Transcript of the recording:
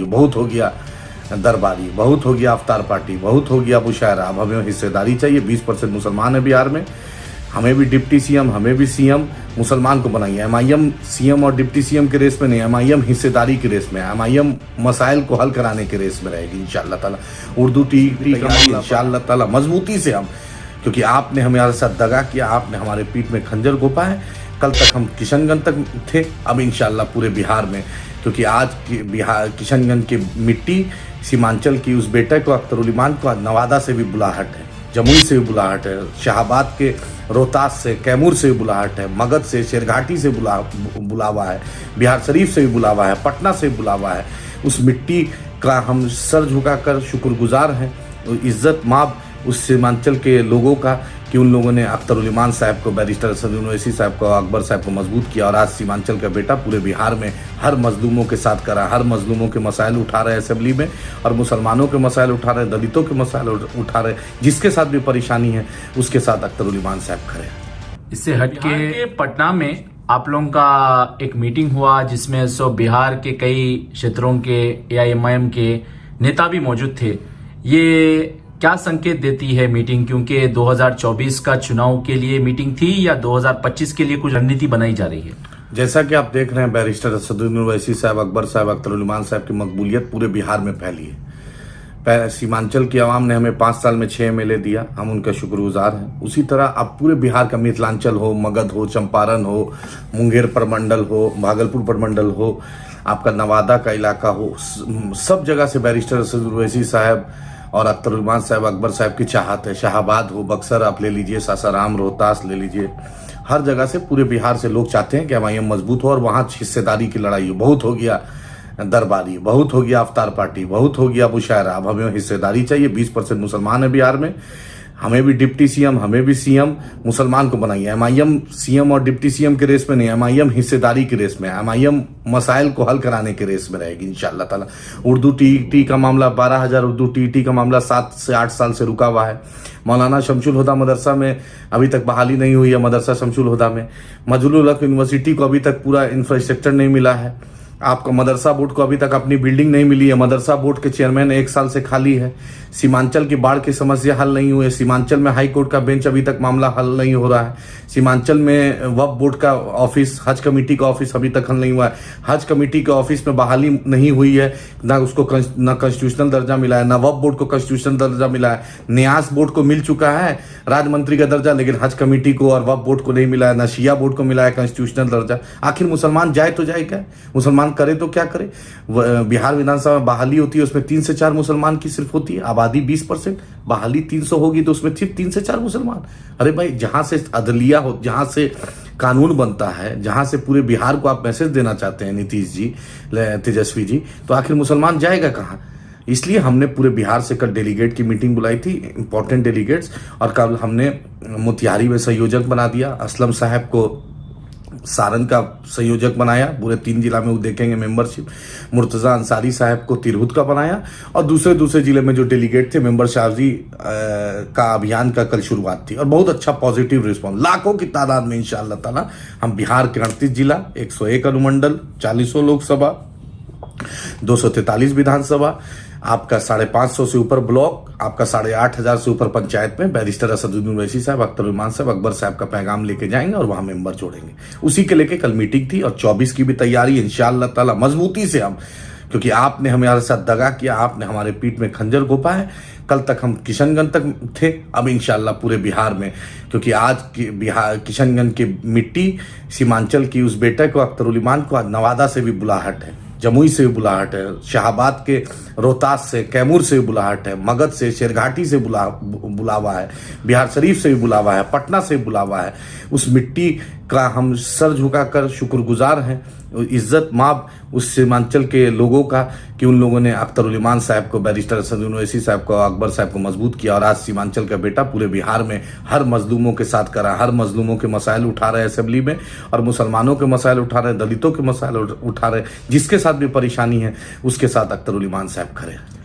बहुत हो गया दरबारी, बहुत हो गया अवतार पार्टी, बहुत हो गया मुशायरा। अब हमें हिस्सेदारी चाहिए। 20% मुसलमान है बिहार में, हमें भी डिप्टी सीएम, हमें भी सीएम मुसलमान को बनाइए। एमआईएम सीएम और डिप्टी सीएम के रेस में नहीं, एमआईएम हिस्सेदारी के रेस में, एमआईएम मसाइल को हल कराने के रेस में रहेगी इंशाअल्लाह ताला। उर्दू टी इंशाअल्लाह ताला मजबूती से हम, क्योंकि आपने हमारे साथ दगा किया, आपने हमारे पीठ में खंजर घोंपा है। कल तक हम किशनगंज तक थे, अब इंशाअल्लाह पूरे बिहार में, क्योंकि आज बिहार किशनगंज की मिट्टी, सीमांचल की उस बेटे को अख्तरुल ईमान को नवादा से भी बुलाहट है, जमुई से भी बुलाहट है, शाहबाद के रोहतास से, कैमूर से भी बुलाहट है, मगध से, शेरघाटी से बुलावा है, बिहार शरीफ से भी बुलावा है, पटना से भी बुलावा है। उस मिट्टी का हम सर झुकाकर शुक्रगुजार हैं, इज्जत माब उस सीमांचल के लोगों का कि उन लोगों ने अख्तरुल ईमान साहब को, बैरिस्टर असदुद्दीन ओवैसी साहब को, अकबर साहब को मजबूत किया। और आज सीमांचल का बेटा पूरे बिहार में हर मजलूमों के साथ करा, हर मजलूमों के मसाइल उठा रहे असेंबली में, और मुसलमानों के मसाइल उठा रहे, दलितों के मसाइल उठा रहे, जिसके साथ भी परेशानी है उसके साथ अख्तरुल ईमान साहब खड़े। इससे हटके पटना में आप लोगों का एक मीटिंग हुआ जिसमें बिहार के कई क्षेत्रों के एआईएमआईएम के नेता भी मौजूद थे। ये क्या संकेत देती है मीटिंग, क्योंकि 2024 का चुनाव के लिए मीटिंग थी या 2025 के लिए कुछ रणनीति बनाई जा रही है? जैसा कि आप देख रहे हैं, बैरिस्टर असदुद्दीन ओवैसी साहब, अकबर साहब, अख्तरुल ईमान साहब की मकबूलियत पूरे बिहार में फैली है। सीमांचल की आवाम ने हमें 5 साल में 6 एमएलए दिया, हम उनका शुक्रगुजार हैं। उसी तरह अब पूरे बिहार का, मिथिलांचल हो, मगध हो, चंपारण हो, मुंगेर प्रमंडल हो, भागलपुर प्रमंडल हो, आपका नवादा का इलाका हो, सब जगह से बैरिस्टर असदुद्दीन ओवैसी साहब और अख्तरुल ईमान साहब, अकबर साहब की चाहत है। शाहबाद हो, बक्सर आप ले लीजिए, सासाराम, रोहतास ले लीजिए, हर जगह से पूरे बिहार से लोग चाहते हैं कि एमआईएम मजबूत हो और वहाँ हिस्सेदारी की लड़ाई हो। बहुत हो गया दरबारी, बहुत हो गया अवतार पार्टी, बहुत हो गया मुशायरा। अब हमें हिस्सेदारी चाहिए। 20% मुसलमान है बिहार में, हमें भी डिप्टी सीएम, हमें भी सीएम मुसलमान को बनाइए। एमआईएम सीएम और डिप्टी सीएम के रेस में नहीं, एमआईएम हिस्सेदारी के रेस में, एमआईएम मसाइल को हल कराने के रेस में रहेगी इंशाअल्लाह ताला। उर्दू टी का मामला, 12,000 उर्दू टी का मामला 7 से 8 साल से रुका हुआ है। मौलाना शमशुल हुदा मदरसा में अभी तक बहाली नहीं हुई है, मदरसा शमशुल हुदा में। मजलुल हक यूनिवर्सिटी को अभी तक पूरा इंफ्रास्ट्रक्चर नहीं मिला है। आपको मदरसा बोर्ड को अभी तक अपनी बिल्डिंग नहीं मिली है, मदरसा बोर्ड के चेयरमैन 1 साल से खाली है। सीमांचल की बाढ़ की समस्या हल नहीं हुई है। सीमांचल में हाई कोर्ट का बेंच अभी तक मामला हल नहीं हो रहा है। सीमांचल में वक्फ बोर्ड का ऑफिस, हज कमेटी का ऑफिस अभी तक हल नहीं हुआ है। हज कमेटी के ऑफिस में बहाली नहीं हुई है, ना उसको ना कॉन्स्टिट्यूशनल दर्जा मिला है, ना वक्फ बोर्ड को कॉन्स्टिट्यूशनल दर्जा मिला है। न्यास बोर्ड को मिल चुका है राज्य मंत्री का दर्जा, लेकिन हज कमेटी को और वक्फ बोर्ड को नहीं मिला है। ना शिया बोर्ड को मिला है कॉन्स्टिट्यूशनल दर्जा। आखिर मुसलमान जाए तो जाए क्या? मुसलमान करे तो क्या करे? बिहार विधानसभा में बहाली होती है, उसमें 3 से 4 मुसलमान की सिर्फ होती है। आबादी 20%, बहाली 300 होगी तो उसमें सिर्फ 3 से 4 मुसलमान। अरे भाई, जहां से अदलिया हो, जहां से कानून बनता है, जहां से पूरे बिहार को आप मैसेज देना चाहते हैं नीतीश जी, तेजस्वी जी, तो आखिर मुसलमान जाएगा कहाँ? इसलिए हमने पूरे बिहार से कल डेलीगेट की मीटिंग बुलाई थी, इंपॉर्टेंट डेलीगेट्स, और कल हमने मोतिहारी में संयोजक बना दिया। असलम साहब को सारण का संयोजक बनाया, पूरे 3 जिला में वो देखेंगे मेंबरशिप। मुर्तजा अंसारी साहब को तिरहुत का बनाया, और दूसरे जिले में जो डेलीगेट थे, मेंबर शाहजी का अभियान का कल शुरुआत थी, और बहुत अच्छा पॉजिटिव रिस्पॉन्स, लाखों की तादाद में इंशाअल्लाह ताला। हम बिहार के 38 जिला, 101 अनुमंडल, 40 लोकसभा, 243 विधानसभा, आपका 550 से ऊपर ब्लॉक, आपका 8,500 से ऊपर पंचायत में बैरिस्टर असदुद्दीन ओवैसी साहब, अख्तरुल ईमान साहब, अकबर साहब का पैगाम लेके जाएंगे और वहां मेंबर जोड़ेंगे। उसी के लेके कल मीटिंग थी, और 24 की भी तैयारी इंशाअल्लाह ताला मजबूती से हम, क्योंकि आपने हमारे साथ दगा किया, आपने हमारे पीठ में खंजर घोंपा है। कल तक हम किशनगंज तक थे, अब इंशाअल्लाह पूरे बिहार में, क्योंकि आज बिहार किशनगंज की मिट्टी, सीमांचल की उस बेटे को अख्तरुल ईमान को नवादा से भी बुलाहट है, जमुई से भी बुलाहट है, शाहबाद के रोहतास से, कैमूर से भी बुलाहट है, मगध से, शेरघाटी से बुलावा है, बिहार शरीफ से भी बुलावा है, पटना से भी बुलावा है। उस मिट्टी का हम सर झुकाकर शुक्रगुजार हैं, इज्जत माब उस सीमांचल के लोगों का कि उन लोगों ने अख्तरुल ईमान साहब को, बैरिस्टर असदुद्दीन ओवैसी साहब को, अकबर साहब को मजबूत किया। और आज सीमांचल का बेटा पूरे बिहार में हर मजलूमों के साथ करा, हर मजलूमों के मसाइल उठा रहे असेंबली में, और मुसलमानों के मसाइल उठा रहे, दलितों के मसाइल उठा रहे, जिसके साथ भी परेशानी है उसके साथ अख्तरुल ईमान साहब खड़े हैं।